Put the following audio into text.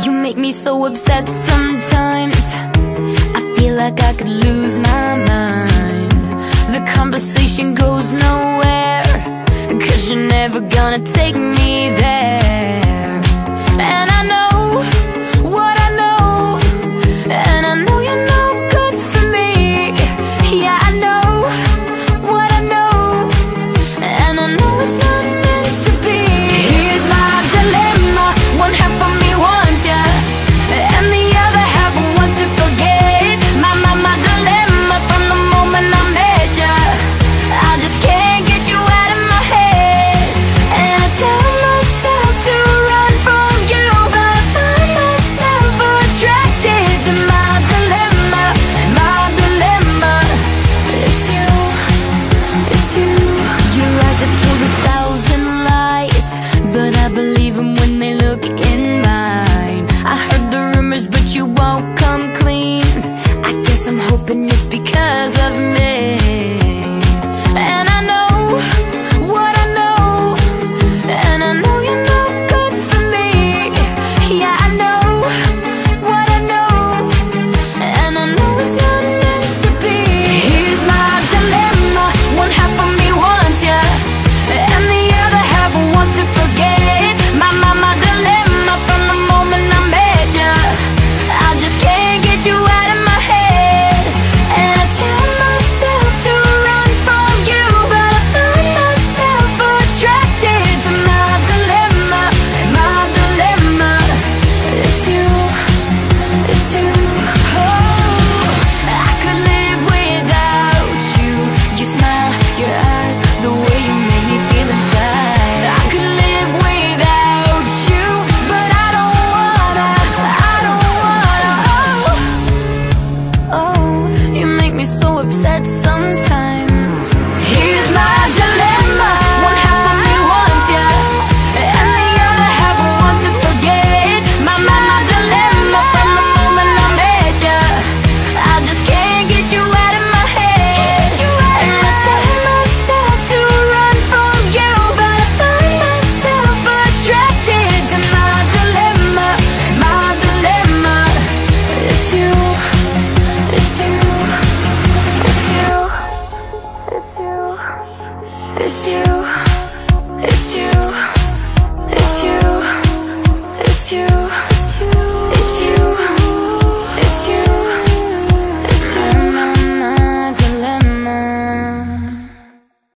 You make me so upset sometimes. I feel like I could lose my mind. The conversation goes nowhere, 'cause you're never gonna take me there. And I know what I know, and I know you're no good for me. Yeah, I know what I know, and I know it's not meant to be. Here's my dilemma. One half of me wants ya, and the other half wants to forget. My dilemma from the moment I met ya. I just can't get you out of my head. And I tell myself to run from you, but I find myself attracted to my dilemma. My dilemma, it's you, it's you. Your eyes have told 1,000 lies, but I believe them when they look in mine. I heard the rumors, but you won't come clean. I guess I'm hoping it's because of me. And I know what I know, and I know you're no good for me. Yeah, I know what I know, and I know it's not meant to be. Here's my dilemma. One half of me wants ya, and the other half wants to forget. My dilemma from the moment I met ya. I just can't get you out of my head. And I tell myself to run from you, but I find myself attracted to my dilemma. My dilemma, it's you, it's you. Oh, I could live without you. Your smile, your eyes, the way you make me feel inside. I could live without you, but I don't wanna. Oh, you make me so upset sometimes. Here's my dilemma. One half of me wants ya, and the other half wants to forget. My dilemma from the moment I met ya. I just can't get you out of my head. And I tell myself to run from you, but I find myself attracted to my dilemma. My dilemma, it's you, it's you, it's you, it's you, it's you.